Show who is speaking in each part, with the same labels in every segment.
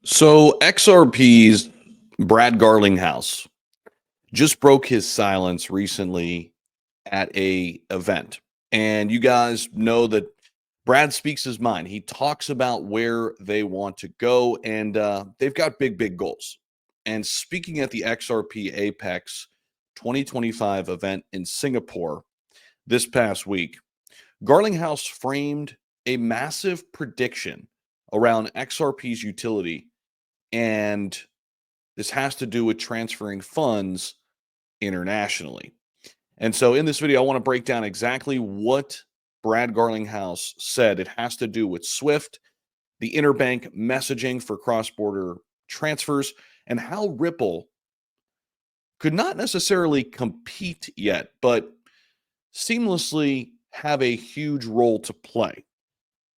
Speaker 1: So XRP's Brad Garlinghouse just broke his silence recently at a event. And you guys know that Brad speaks his mind. He talks about where they want to go, and they've got big goals. And speaking at the XRP Apex 2025 event in Singapore this past week, Garlinghouse framed a massive prediction around XRP's utility, and this has to do with transferring funds internationally. And so in this video, I want to break down exactly what Brad Garlinghouse said. It has to do with SWIFT, the interbank messaging for cross-border transfers, and how Ripple could not necessarily compete yet, but seamlessly have a huge role to play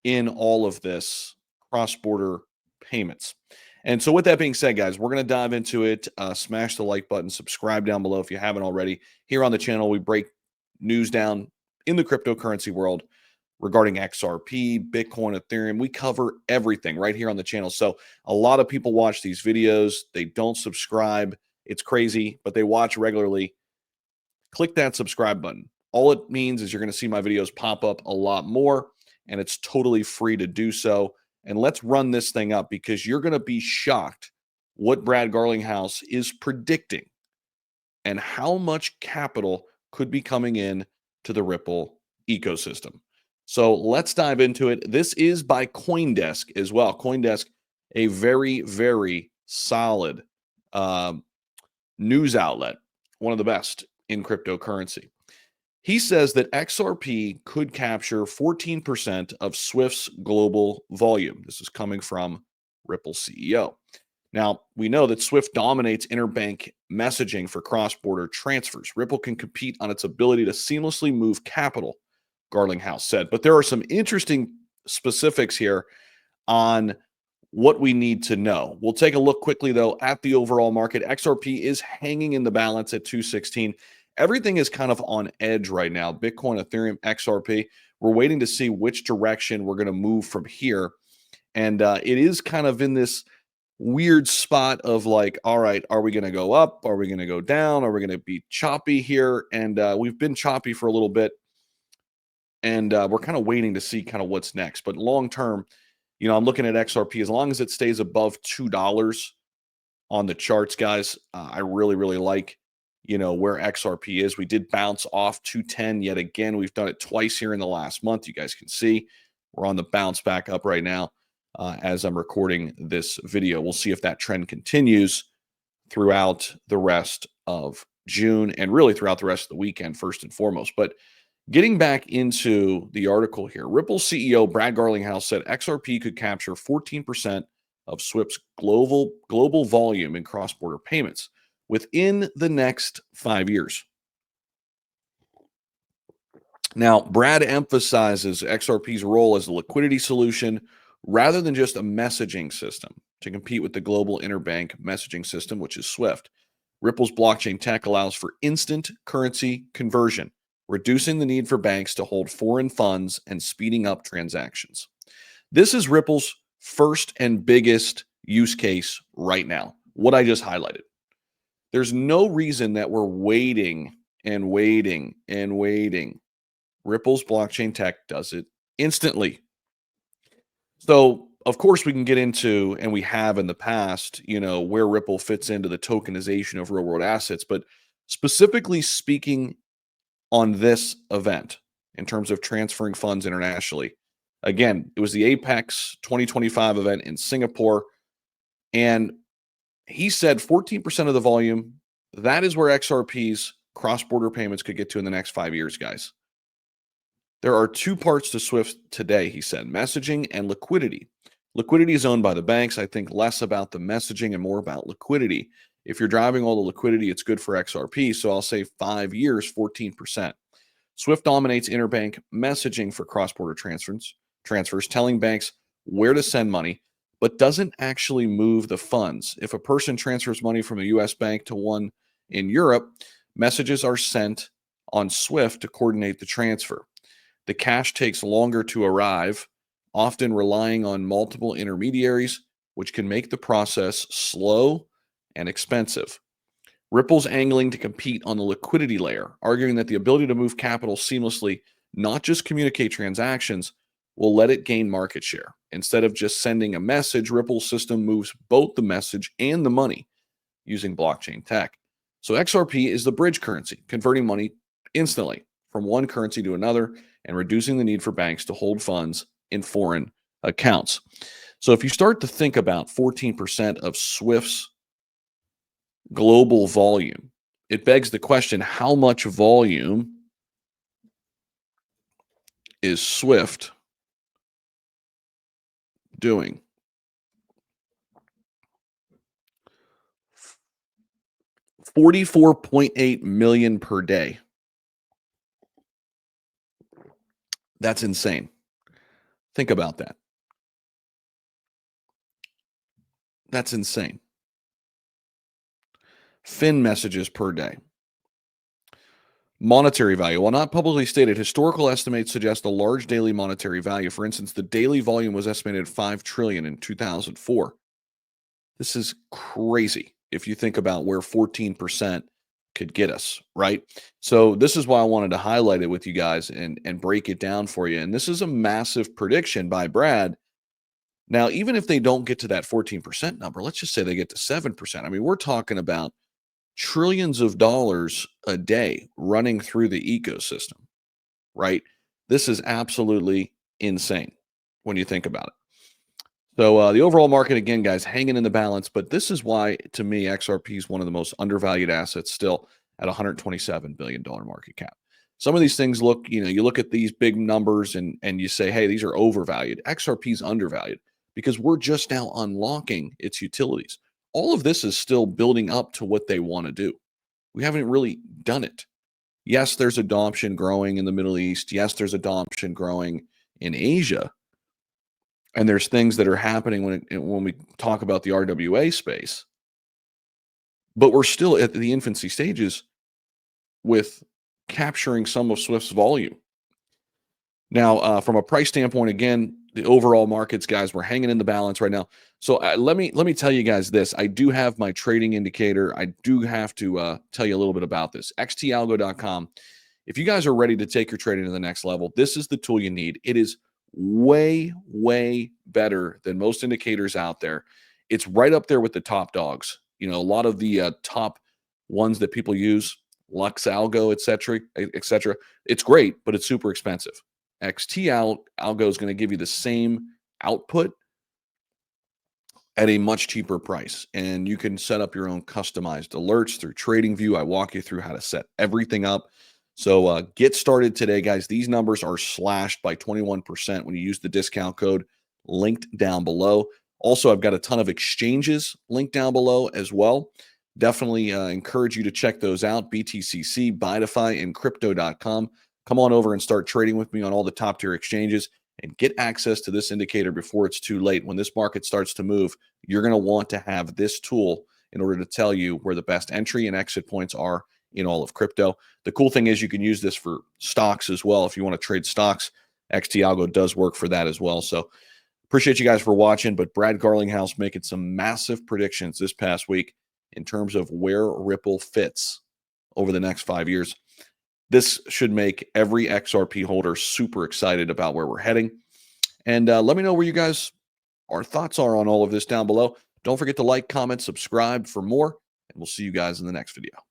Speaker 1: in all of this cross-border payments. And so with that being said, guys, we're going to dive into it. Smash the like button, subscribe down below if you haven't already. Here on the channel, we break news down in the cryptocurrency world regarding XRP, Bitcoin, Ethereum. We cover everything right here on the channel. So a lot of people watch these videos. They don't subscribe. It's crazy, but they watch regularly. Click that subscribe button. All it means is you're going to see my videos pop up a lot more, and it's totally free to do so. And let's run this thing up because you're going to be shocked what Brad Garlinghouse is predicting and how much capital could be coming in to the Ripple ecosystem. So let's dive into it. This is by CoinDesk as well. CoinDesk, a very solid news outlet, one of the best in cryptocurrency. He says that XRP could capture 14% of Swift's global volume. This is coming from Ripple CEO. Now, we know that Swift dominates interbank messaging for cross-border transfers. Ripple can compete on its ability to seamlessly move capital, Garlinghouse said. But there are some interesting specifics here on what we need to know. We'll take a look quickly, though, at the overall market. XRP is hanging in the balance at 216. Everything is kind of on edge right now. Bitcoin, Ethereum, XRP. We're waiting to see which direction we're going to move from here. And it is kind of in this weird spot of like, all right, are we going to go up? Are we going to go down? Are we going to be choppy here? And we've been choppy for a little bit. And we're kind of waiting to see kind of what's next. But long term, you know, I'm looking at XRP. As long as it stays above $2 on the charts, guys, I really like, you know, where XRP is. We did bounce off 210 yet again. We've done it twice here in the last month. You guys can see we're on the bounce back up right now as I'm recording this video. We'll see if that trend continues throughout the rest of June and really throughout the rest of the weekend, first and foremost. But getting back into the article here, Ripple CEO Brad Garlinghouse said XRP could capture 14% of Swift's global volume in cross-border payments within the next 5 years. Now, Brad emphasizes XRP's role as a liquidity solution rather than just a messaging system to compete with the global interbank messaging system, which is SWIFT. Ripple's blockchain tech allows for instant currency conversion, reducing the need for banks to hold foreign funds and speeding up transactions. This is Ripple's first and biggest use case right now, what I just highlighted. There's no reason that we're waiting. Ripple's blockchain tech does it instantly. So, of course, we can get into, and we have in the past, you know, where Ripple fits into the tokenization of real-world assets. But specifically speaking on this event, in terms of transferring funds internationally, again, it was the Apex 2025 event in Singapore. And he said 14% of the volume, that is where XRP's cross-border payments could get to in the next 5 years, guys. There are two parts to SWIFT today, he said, messaging and liquidity. Liquidity is owned by the banks. I think less about the messaging and more about liquidity. If you're driving all the liquidity, it's good for XRP. So I'll say 5 years, 14%. SWIFT dominates interbank messaging for cross-border transfers, telling banks where to send money, but doesn't actually move the funds. If a person transfers money from a US bank to one in Europe, messages are sent on SWIFT to coordinate the transfer. The cash takes longer to arrive, often relying on multiple intermediaries, which can make the process slow and expensive. Ripple's angling to compete on the liquidity layer, arguing that the ability to move capital seamlessly, not just communicate transactions, will let it gain market share. Instead of just sending a message, Ripple's system moves both the message and the money using blockchain tech. So XRP is the bridge currency, converting money instantly from one currency to another and reducing the need for banks to hold funds in foreign accounts. So if you start to think about 14% of Swift's global volume, it begs the question, how much volume is Swift doing? 44.8 million per day. That's insane. Think about that. That's insane. Fin messages per day. Monetary value. While not publicly stated, historical estimates suggest a large daily monetary value. For instance, the daily volume was estimated at 5 trillion in 2004. This is crazy if you think about where 14% could get us, right? So this is why I wanted to highlight it with you guys and break it down for you. And this is a massive prediction by Brad. Now, even if they don't get to that 14% number, let's just say they get to 7%. I mean, we're talking about trillions of dollars a day running through the ecosystem, right? This is absolutely insane when you think about it. So the overall market, again, guys, hanging in the balance. But this is why, to me, XRP is one of the most undervalued assets still at $127 billion market cap. Some of these things look, you look at these big numbers and you say, hey, these are overvalued. XRP is undervalued because we're just now unlocking its utilities. All of this is still building up to what they want to do. We haven't really done it. Yes, there's adoption growing in the Middle East. Yes, there's adoption growing in Asia. And there's things that are happening when we talk about the RWA space. But we're still at the infancy stages with capturing some of Swift's volume. Now, from a price standpoint, again, the overall markets, guys, we're hanging in the balance right now. So let me tell you guys this. I do have my trading indicator. I do have to tell you a little bit about this. xtalgo.com. If you guys are ready to take your trading to the next level, this is the tool you need. It is way, way better than most indicators out there. It's right up there with the top dogs. A lot of the top ones that people use, Lux Algo, et cetera, et cetera. It's great, but it's super expensive. Algo is going to give you the same output at a much cheaper price. And you can set up your own customized alerts through TradingView. I walk you through how to set everything up. So get started today, guys. These numbers are slashed by 21% when you use the discount code linked down below. Also, I've got a ton of exchanges linked down below as well. Definitely encourage you to check those out. BTCC, Bitify, and Crypto.com. Come on over and start trading with me on all the top tier exchanges and get access to this indicator before it's too late. When this market starts to move, you're going to want to have this tool in order to tell you where the best entry and exit points are in all of crypto. The cool thing is you can use this for stocks as well. If you want to trade stocks, XTAlgo does work for that as well. So appreciate you guys for watching, but Brad Garlinghouse making some massive predictions this past week in terms of where Ripple fits over the next 5 years. This should make every XRP holder super excited about where we're heading. And let me know where you guys, our thoughts are on all of this down below. Don't forget to like, comment, subscribe for more, and we'll see you guys in the next video.